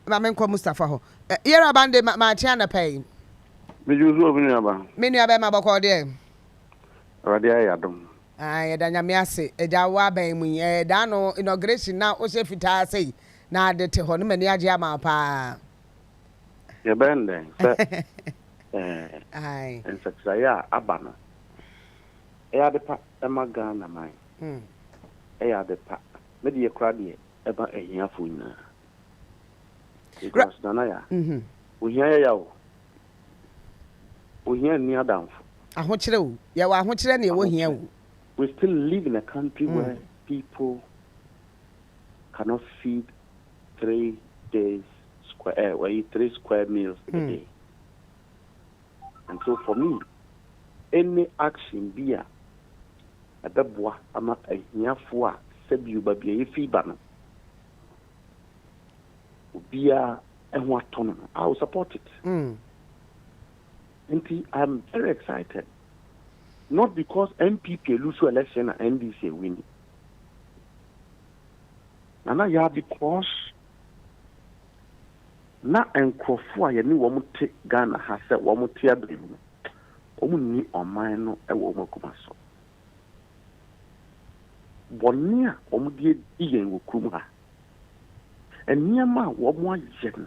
Mamenko Mustapha ho. Yera Gbande ma chiana pay. Me juzu obini aba. Me nua be ma boko de. Awade ayadom. Ah, da nyame ase. Eja wa ban mu da no inauguration na o se fita sei. Na de te ho no mani age ama pa. Ye bende. Ai. En saksaya aba no. Eya de pa emaga na mai. Eya de pa. Me de kra de eba ehiafo nyina. Because nana ya. Ohia ya wo. Ohia ni adamfo. Ahokyere wo. Ye wa ahokyere na ye wo hia wo. We still live in a country where people cannot feed 3 days square, or eat 3 square meals a day. And so for me, any action be a beboa ama ahiafo a sebiu ba bia yefiba no. Obia ehwo atono. I will support it. And I'm very excited. Not because MPP lose election and NDC win. Nana ya because na enkrofo a ye ni wo mute Ghana ha se wo mute abemu. Omu ni oman no e wo makoma so. Bonni a omu die yen wo krum ha. Eniama wo mo aye na.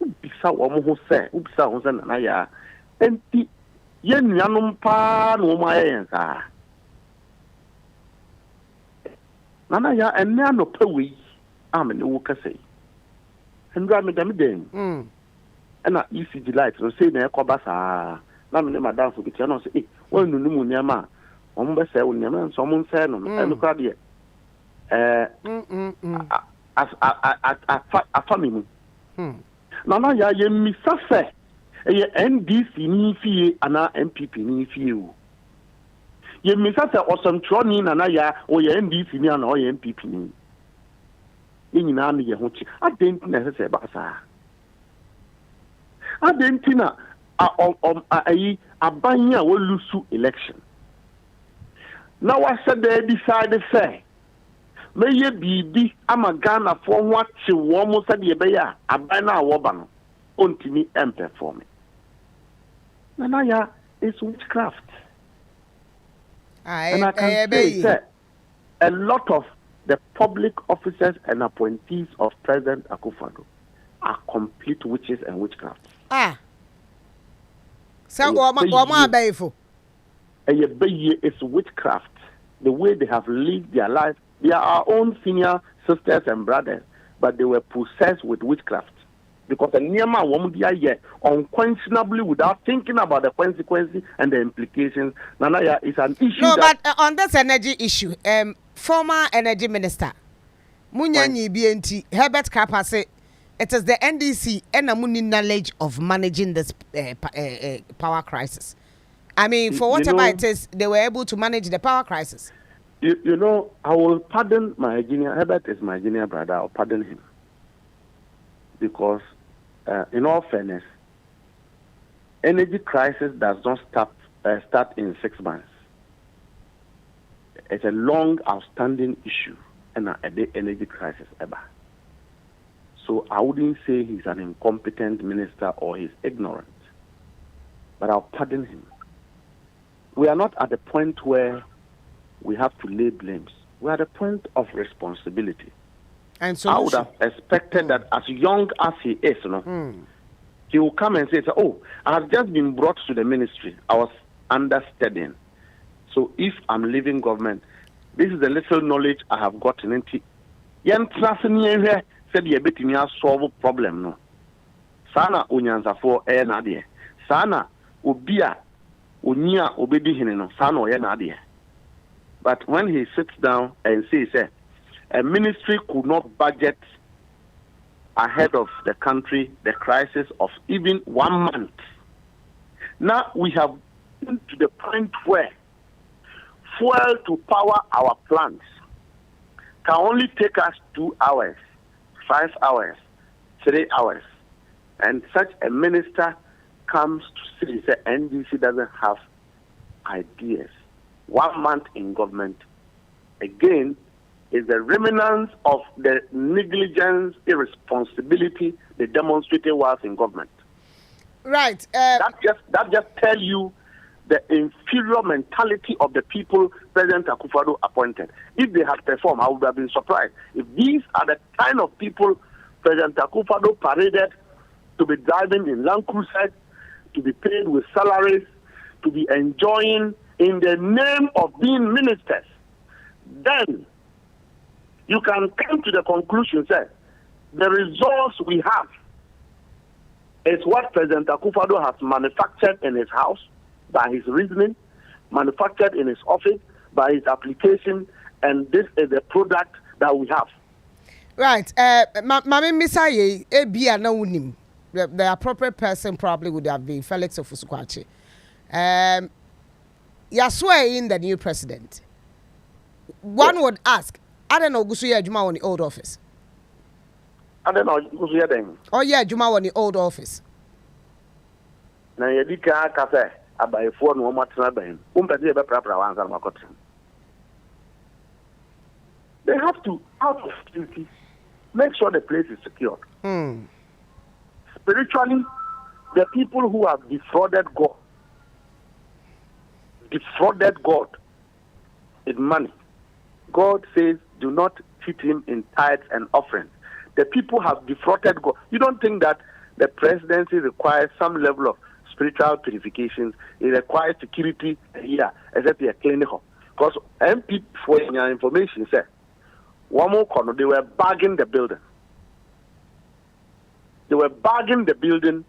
Ubisa wo mo ho se, ubisa ho se nana ya enti ye nuanom pa no ma yen sa. Nana ya enne anopa wi amene wo kasai. Ndra me dem den. Ena ECG light no say na ekoba sa. Na me madam fo bitia no say won nunu mu niam omo be say won niam so omo nse no eno kra de afami mu. Nana ya ye misa fe ye NDC ni fie ana MPP ni fie o. Ye misa se osomtro ni nana ya o ye NDC ni ana o ye MPP ni. Ye nyina na ye ho chi. Adenti na se ba sa. Adenti na abanya wo lusu election. Na wa se dey decide say me ye bibi ama Ghana for ho ache wo mo se de be ya aban na wo ba no ontimi perform. Nana ya is witchcraft. And I can say that a lot of the public officers and appointees of President Akufo-Addo are complete witches and witchcraft. So it's witchcraft. The way they have lived their life. They are our own senior sisters and brothers, but they were possessed with witchcraft. Because the Niyama woman here unquestionably without thinking about the consequences and the implications. Nanaya is an issue. No, but on this energy issue, former energy minister Munyanyi BNT Herbert Kappa said it is the NDC and Amuni knowledge of managing this power crisis. I mean, for whatever it is, they were able to manage the power crisis. You know, I will pardon my junior. Herbert is my junior brother. I'll pardon him because. In all fairness, energy crisis does not start in 6 months. It's a long, outstanding issue and a energy crisis ever. So I wouldn't say he's an incompetent minister or he's ignorant, but I'll pardon him. We are not at the point where we have to lay blames. We are at the point of responsibility. And so I would have expected that as young as he is, he will come and say, oh, I have just been brought to the ministry. I was understudying. So if I'm leaving government, this is the little knowledge I have gotten into. Yen trasini said ye beti me solve problem no. Sana unyanza for na de. Sana obia onia obedi hine no. Sana oye na de. But when he sits down and says, a ministry could not budget ahead of the country the crisis of even 1 month. Now we have come to the point where fuel to power our plants can only take us 2 hours, 5 hours, 3 hours. And such a minister comes to say the NDC doesn't have ideas. 1 month in government, again, is the remnants of the negligence, irresponsibility they demonstrated whilst in government. Right. That just tell you the inferior mentality of the people President Akufo-Addo appointed. If they had performed, I would have been surprised. If these are the kind of people President Akufo-Addo paraded to be driving in Land Cruiser, to be paid with salaries, to be enjoying in the name of being ministers, then you can come to the conclusion that the results we have is what President Akufo-Addo has manufactured in his house by his reasoning, manufactured in his office by his application, and this is the product that we have. Right. Mami Misaye, Ebia na unim. The appropriate person probably would have been Felix Ofosu-Kwakye. Yaswe in the new president. One would ask, I don't know, Gusuya Juma on the old office. I don't know, Gusuya then. Oh, yeah, Juma on the old office. Na yedika kafe abayefo no matena ban. Umpede be prapra wanza makotem. They have to, out of duty, make sure the place is secured. Spiritually, the people who have defrauded God in money. God says, do not cheat him in tithes and offerings. The people have defrauded God. You don't think that the presidency requires some level of spiritual purifications? It requires security here, except they are cleaning up. Because MP, for your information, said, one more corner, they were bagging the building. They were bagging the building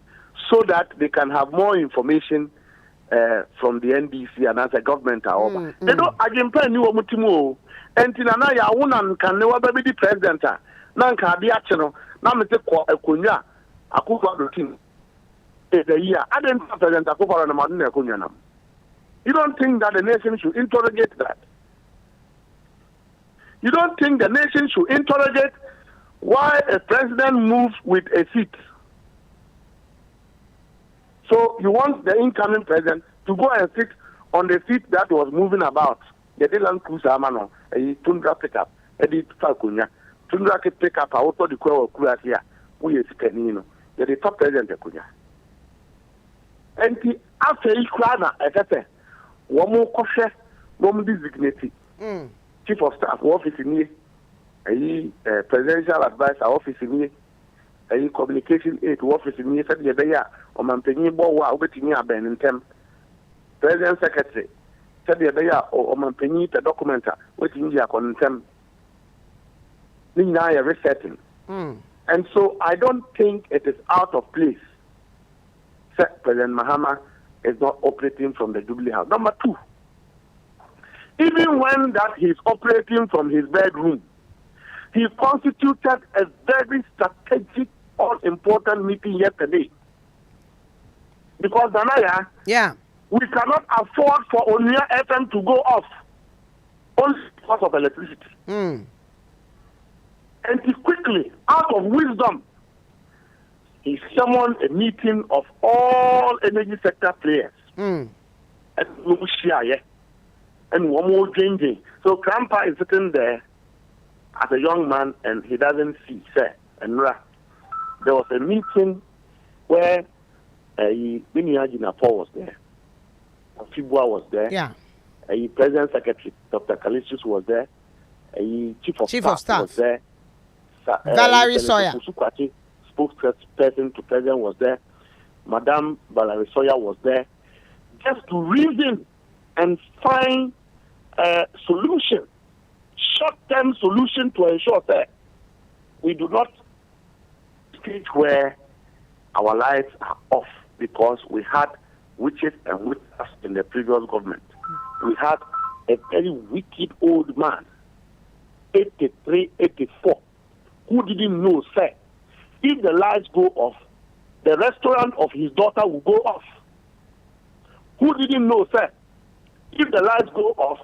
so that they can have more information from the NDC and as a government. They don't again new mutimu. And Tinana ya wunan can never be the president. Nanka diacheno, Namete Kunya, Akufa routine. It's a year. I didn't have President Akufa on the Madina Kunyanam. You don't think that the nation should interrogate that? You don't think the nation should interrogate why a president moves with a seat? So you want the incoming president to go and sit on the seat that was moving about. The Land Cruiser Amano, a Tundra pickup, a Falcunya, Tundra pickup, I also declare Kuya, we is Canino, the top president of Kunya. And after each crana, as I say, one more cautious, one more dignity. Chief of Staff office in here, a presidential advisor office in here, a communication aid office in here, said the or Mampany Bowa, waiting here, Ben and Tem. President Secretary said the or Mampany, the documenter, waiting here on Tem. Nina resetting. And so I don't think it is out of place. President Mahama is not operating from the Jubilee House. Number two, even when that he's operating from his bedroom, he constituted a very strategic, all-important meeting yesterday. Because, Danaya, we cannot afford for Onua FM to go off only because of electricity. And he quickly, out of wisdom, he summoned a meeting of all energy sector players. And one more drinking. So Grandpa is sitting there as a young man and he doesn't see, sir. And there was a meeting where Biniajina Paul was there. Fibua was there. A President Secretary, Dr. Calisius was there. A Chief of Staff was there. Valerie Sawyer, spokesperson to President, was there. Madame Valerie Sawyer was there. Just to reason and find a solution, short-term solution to ensure that we do not stage where our lives are off because we had witches and witches in the previous government. We had a very wicked old man, 83, 84, who didn't know, sir, if the lights go off, the restaurant of his daughter will go off. Who didn't know, sir, if the lights go off,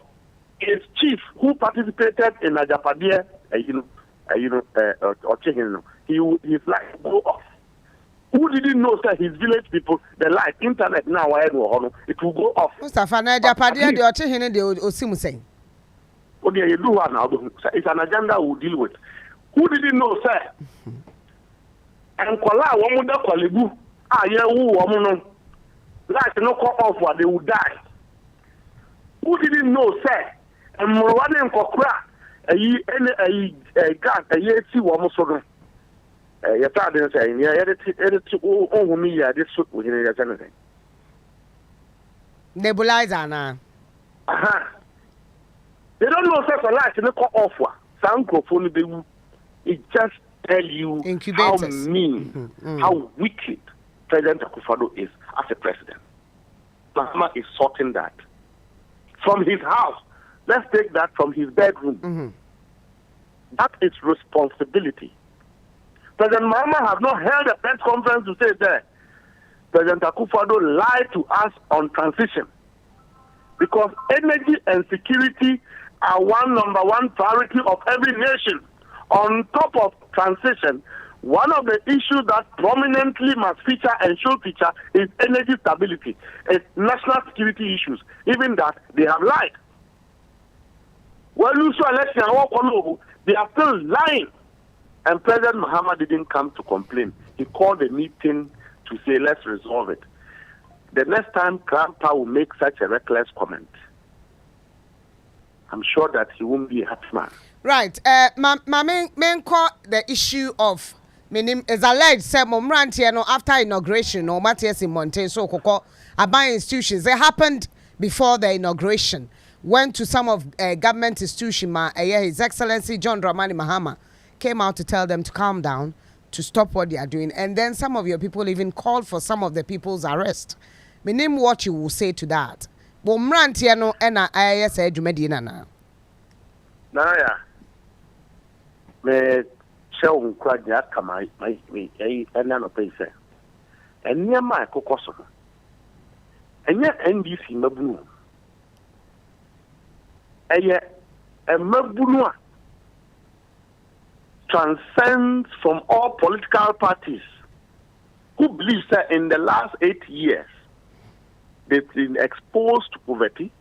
his chief who participated in Ajapadia, his lights go off. Who didn't know, sir, his village people, the light, internet now, it will go off. Mustapha, Ajapadia, the Ochehin, the Osimu saying. It's an agenda we'll deal with. Who didn't know, sir? And Kola, woman, the Kolibu, woman, like no call off what they would die. Who didn't know, sir? And Morwan and Kokra, a gun, a year, see woman, so. Your father saying, yeah, edited all me, this within anything. Nebulizer now. They don't know such a lot in the offer. Some microphone, it just tell you how mean, how wicked President Akufo-Addo is as a president. Mahama is sorting that from his house. Let's take that from his bedroom. That is responsibility. President Mahama has not held a press conference to say that President Akufo-Addo lied to us on transition, because energy and security are number one priority of every nation. On top of transition, one of the issues that prominently must feature and should feature is energy stability. It's national security issues. Even that, they have lied. When you saw election, they are still lying. And President Mahama didn't come to complain. He called a meeting to say, let's resolve it. The next time Grandpa will make such a reckless comment, I'm sure that he won't be a happy man. Right. My main call the issue of is alleged say after inauguration or Matthias in Montaigne so Aban institutions. They happened before the inauguration. Went to some of government institutions. His Excellency John Dramani Mahama came out to tell them to calm down, to stop what they are doing, and then some of your people even called for some of the people's arrest. Meaning what you will say to that. Bomrantiano ena IAS edumedina na. Naya. Me show kwanya kama me ena no pese. Enya ma kokoso. Enya NDC mabunu. Eye mabunu transcends from all political parties who believe that in the last 8 years they've been exposed to poverty,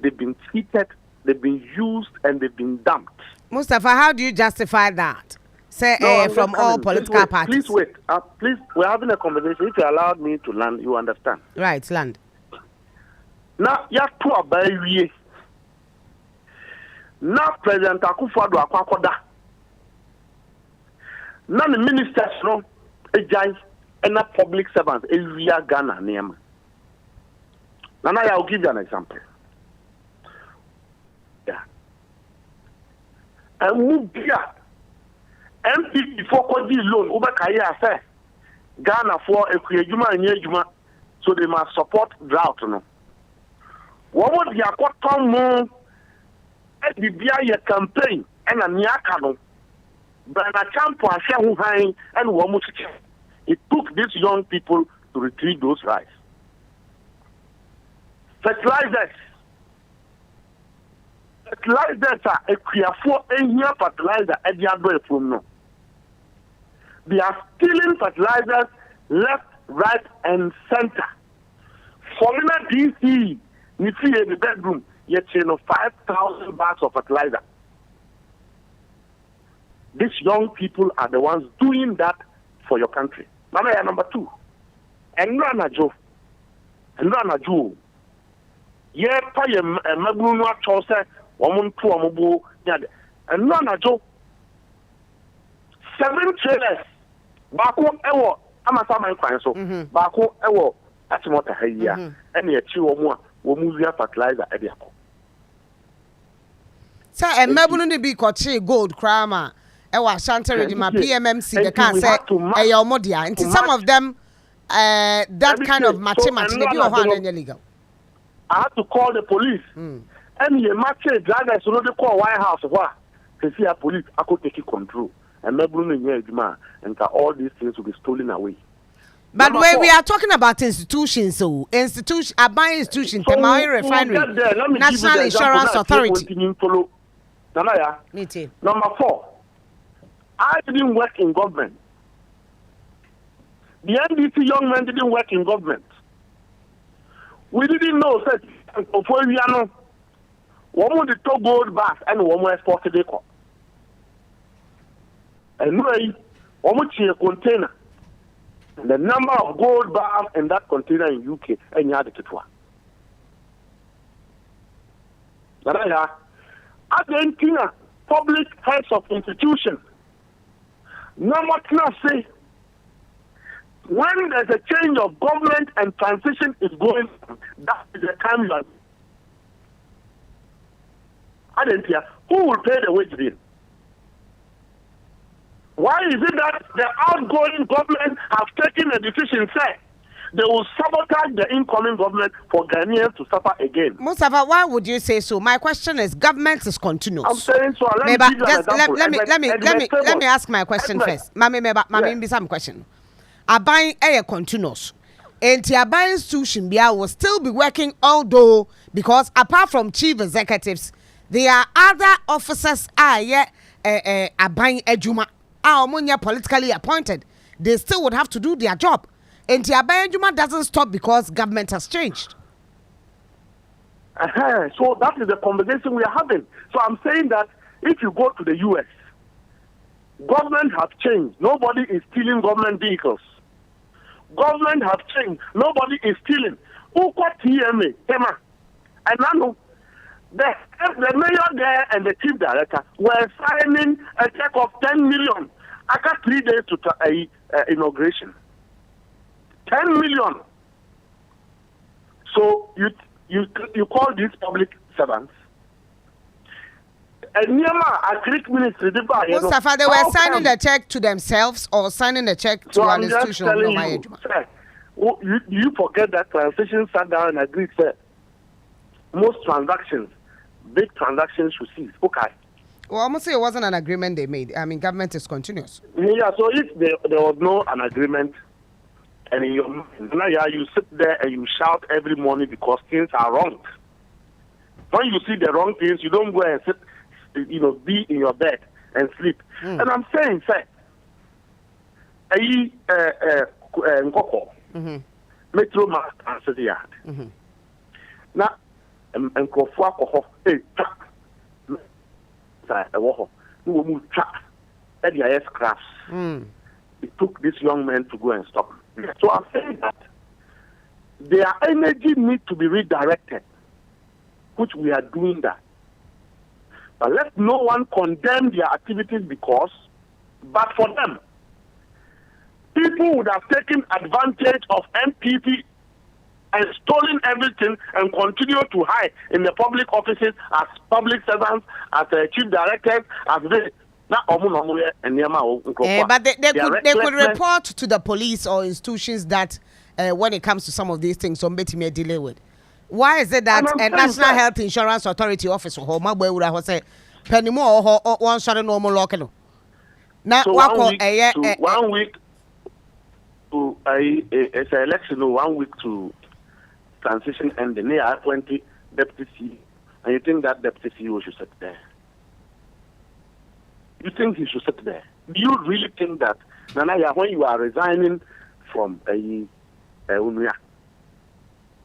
they've been cheated, they've been used, and they've been dumped. Mustapha, how do you justify that? Say from all political parties. Please wait. Please, we're having a conversation. If you allowed me to land, you understand. Right, land. Now, you have to obey. Now, President Akufo-Addo akwakoda. Now, the ministers, no, and the public servants, we are Ghana name. Now, I'll give you an example. Yeah. And move here. MP before Kodi loan, over Kaya say Ghana for a Kuyajuma and Yajuma, so they must support drought. No. What would you have got more at the BIA campaign and a Niakano? But a camp for Shahuhain and Wamuchi. It took these young people to retrieve those rights. Fertilizers are a for any fertilizer at the other from no. They are stealing fertilizers left, right, and center. Foreigner DC, you see in the bedroom, yet 5,000 bags of fertilizer. These young people are the ones doing that for your country. Number two. And Joe. Yeah, pay a Maguno chose, woman to a mobile, and Joe. 7 trailers. Bako ewo amasama nkwan so bako ewo atimota hayiya ene ya chi wo mu via fertilizer e de akọ sa emabunu ni bi kochi gold krama ewa Ashanti Regima PMMC they can say eyomodia until some of them that kind of match they be on illegal. I had to call the police and you match drivers so they call White House why they see a police I could take control. And all these things will be stolen away. But when we are talking about institutions, so are buying institutions, the Maui Refinery, National Insurance Authority. Me too. Number 4, I didn't work in government. The NDC young men didn't work in government. We didn't know that One the two gold bars and one more exported eco. And one a container. The number of gold bars in that container in UK and yard to one. Argentina, public heads of institutions. Number two, say, when there's a change of government and transition is going on, that is the time you are. Argentina, who will pay the wage bill? Why is it that the outgoing government have taken a decision, say, they will sabotage the incoming government for Ghanaians to suffer again? Mustapha, why would you say so? My question is, government is continuous. I'm saying so. Let me ask my question first. Mami, some question. Abai a continuous. And the Abai institution will still be working, although because apart from chief executives, there are other officers Abai Ejuma are politically appointed. They still would have to do their job. And the Abai Ejuma doesn't stop because government has changed. So that is the conversation we are having. So I'm saying that if you go to the US, government have changed. Nobody is stealing government vehicles. Government have changed. Nobody is stealing. Who got TMA? Tema. And now the mayor there and the chief director were signing a check of 10 million after 3 days to inauguration. 10 million. So you call these public servants. And Myanmar, Greek ministry, Mustapha, they were signing the check to themselves or signing the check to an institution. You forget that transition sat down and agreed that most transactions, big transactions, should cease. Okay. Well, almost say it wasn't an agreement they made. I mean, government is continuous. Yeah, so if there was no an agreement, and in your mind, you sit there and you shout every morning because things are wrong. When you see the wrong things, you don't go and sit, be in your bed and sleep. And I'm saying, say, Nkoko, Metro Mass answer the yard. Now, and Nkofua, WOHO, who moved track at the aircrafts. It took this young man to go and stop. So I'm saying that their energy needs to be redirected, which we are doing that. But let no one condemn their activities but for them, people would have taken advantage of MPP and stolen everything and continue to hide in the public offices as public servants, as chief directors, as this. But they could report to the police or institutions that when it comes to some of these things, somebody may delay with. Why is it that a National Health Insurance Authority officer or one shot normal local? Now, so 1 week to it's an election, 1 week to transition, and the near 20 deputy CEO, and you think that deputy CEO should sit there? You think he should sit there? Do you really think that, Nanaya, when you are resigning from Onua,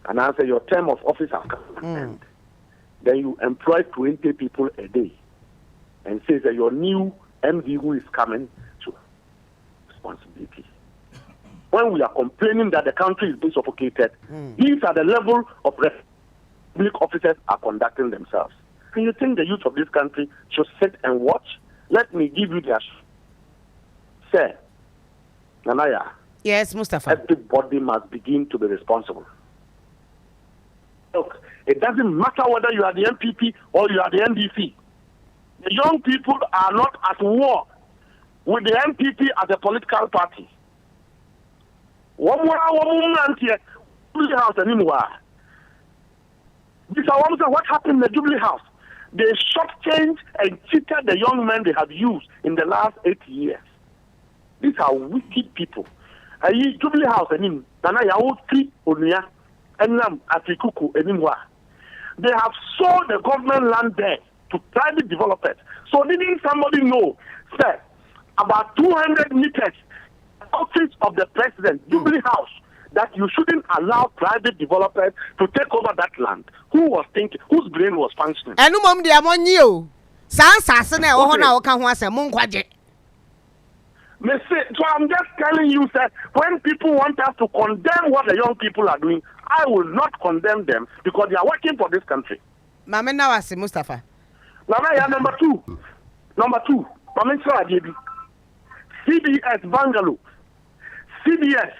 and answer your term of office has come, then you employ 20 people a day, and say that your new MD who is coming to responsibility? When we are complaining that the country is being suffocated, these are the level of public officers are conducting themselves. Do you think the youth of this country should sit and watch? Let me give you the say, Nanaya. Yes, Mustapha. Everybody must begin to be responsible. Look, it doesn't matter whether you are the MPP or you are the NDC. The young people are not at war with the MPP as a political party. One more Jubilee House anymore. What happened in the Jubilee House? They shortchanged and cheated the young men they have used in the last 8 years. These are wicked people. Jubilee House anymore. Onua and Afrikuku anymore. They have sold the government land there to private developers. So didn't somebody know, sir, about 200 meters office of the president, Jubilee House, that you shouldn't allow private developers to take over that land? Who was thinking? Whose brain was functioning? Enu mom dia monyi Sasa na oho na oka ho asem monkwaje. So I'm just telling you that when people want us to condemn what the young people are doing, I will not condemn them because they are working for this country. Mama na wase Mustapha. Number two. Mama CBS Bangalore. CBS,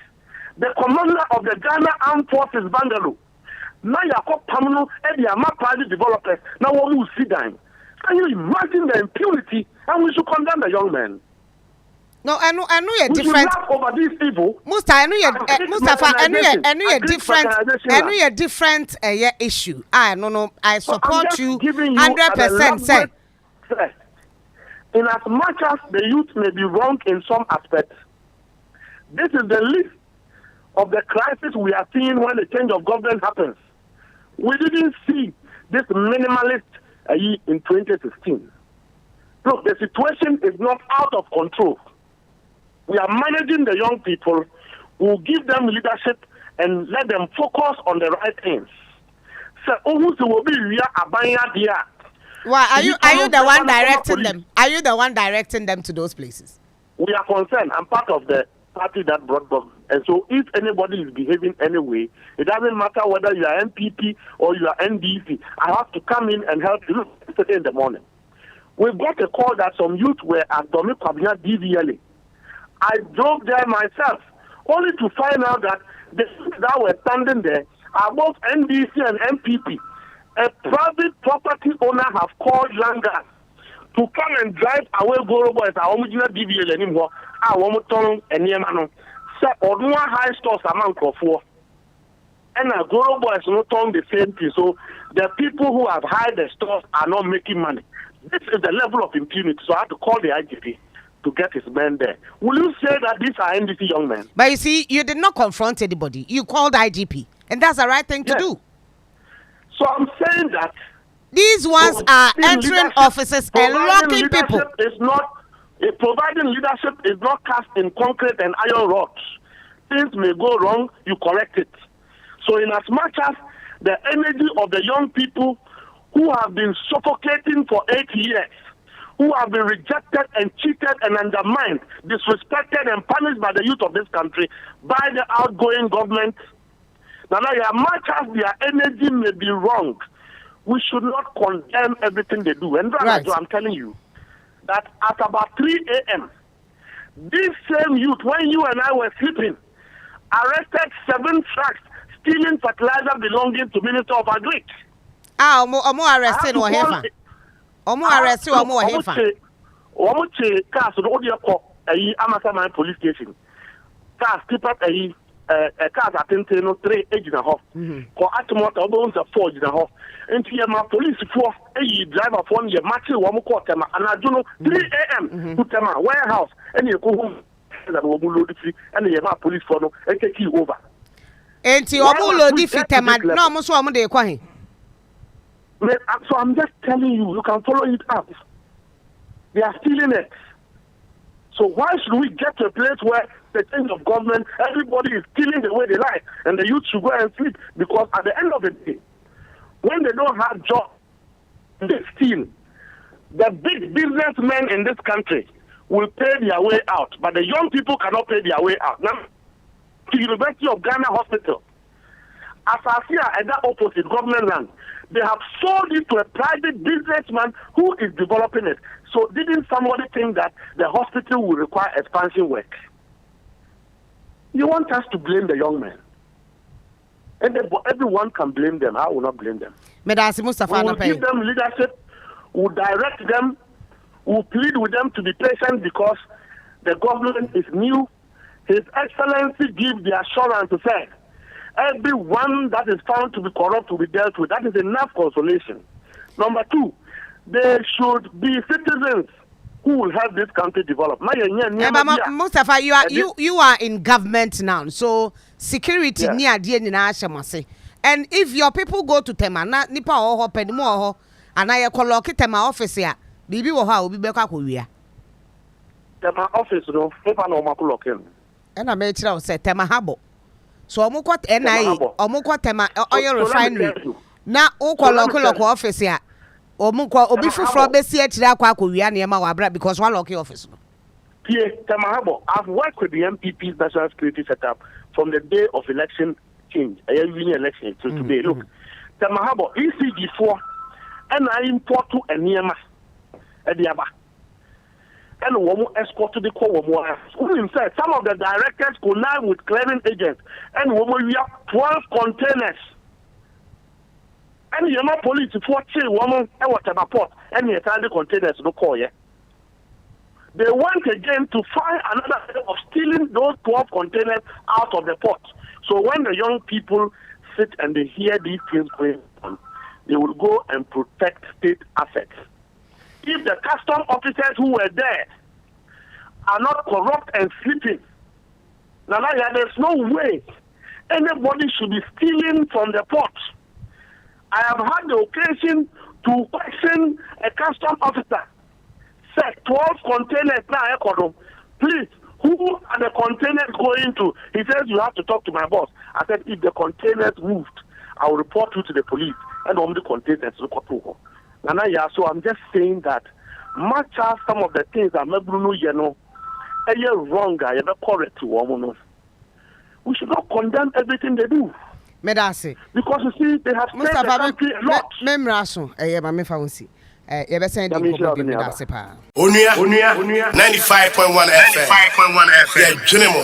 the commander of the Ghana Armed Forces Bangalore. Now you are called Pamino and they are not private developers. Now what will sit down? Can you imagine the impunity? And we should condemn the young men. No, I know you're different. Over these people. Mustafa, I know you're different issue. I support you 100%. Say. In as much as the youth may be wrong in some aspects, this is the list of the crisis we are seeing when the change of government happens. We didn't see this minimalist in 2016. Look, the situation is not out of control. We are managing the young people. We'll give them leadership and let them focus on the right things. So, why are you the one directing them? Are you the one directing them to those places? We are concerned. I'm part of the party that brought them. And so if anybody is behaving anyway, it doesn't matter whether you are MPP or you are NDC. I have to come in and help you yesterday in the morning. We got a call that some youth were at Domi Kwabena DVLA. I drove there myself, only to find out that the youth that were standing there are both NDC and MPP. A private property owner have called Langa to come and drive away Goro boys. I want to DVLA anymore. I want to turn and Yemano. So, Onua high stores amount of 4. And a Goro boys not turn the same thing. So, the people who have hired the stores are not making money. This is the level of impunity. So, I had to call the IGP to get his men there. Will you say that these are NDC young men? But you see, you did not confront anybody. You called IGP. And that's the right thing to do. So I'm saying that these ones are entering offices and locking people. Providing leadership is not cast in concrete and iron rods. Things may go wrong, you correct it. So in as much as the energy of the young people who have been suffocating for 8 years, who have been rejected and cheated and undermined, disrespected and punished by the youth of this country, by the outgoing government, now, as much as their energy may be wrong, we should not condemn everything they do. And right. I'm telling you that at about 3 a.m., this same youth, when you and I were sleeping, arrested 7 trucks stealing fertilizer belonging to Minister of Agri. Omo arrested or heaven. Omo arrested or more heaven. Omo cars on the Amasa police station. Cars keep up cars attending no 3 agents and half. For automotive, almost 4 agents and half. And here my police for a driver for me, matching one more tema, and I don't know 3 a.m. to tema warehouse, and you go home that will load the free, and you have police for no and take you over. And you will load the free tema, no more so I'm there. So I'm just telling you, you can follow it up. They are stealing it. So why should we get to a place where the change of government, everybody is stealing the way they like, and the youth should go and sleep? Because at the end of the day, when they don't have jobs, they steal. The big businessmen in this country will pay their way out, but the young people cannot pay their way out. Now, the University of Ghana Hospital, as I see at that opposite government land, they have sold it to a private businessman who is developing it. So didn't somebody think that the hospital will require expansion work? You want us to blame the young men. And everyone can blame them. I will not blame them. We will give them leadership. We will direct them. We will plead with them to be patient because the government is new. His Excellency gives the assurance to say, everyone that is found to be corrupt will be dealt with. That is enough consolation. Number 2, they should be citizens who will help this country develop. Mustapha, you are in government now, so security near the and if your people go to Tema, na nipa oho penimo oho, and I coloc Tema office here, Bibi woha will be back Korea. Tema office no, paper no makulokin. And I made sure say Tema habo. So omukot NIA, omukot tema oil refinery. Na ukwa loko office ya. Omukwa obi fufuro besi etire akwa akowia na ema wabra because one local office. I've worked with the MPP's national security setup from the day of election change, union election to today. Look, Tamahabo, ECG4, and I import to a Niama, Ediaba, and Womo escort to the Kowomo. Who said some of the directors connive with clearing agents, and Womo, we have 12 containers. And you're not police to 40 woman and whatever port, and you the containers no call yet. They went again to find another way of stealing those 12 containers out of the port. So when the young people sit and they hear these things going on, they will go and protect state assets. If the custom officers who were there are not corrupt and sleeping, there's no way anybody should be stealing from the port. I have had the occasion to question a custom officer. Said 12 containers now, please, who are the containers going to? He says you have to talk to my boss. I said if the containers moved, I will report you to the police and on the containers. So I'm just saying that much as some of the things that Bruno wrong, correct to we should not condemn everything they do. Medasi. Because you see, they have saved the country a lot. Memraso, Mami Fancy. Yebesen di ko bi medase pa. Onua 95.1 FM. Yeah, Junimo.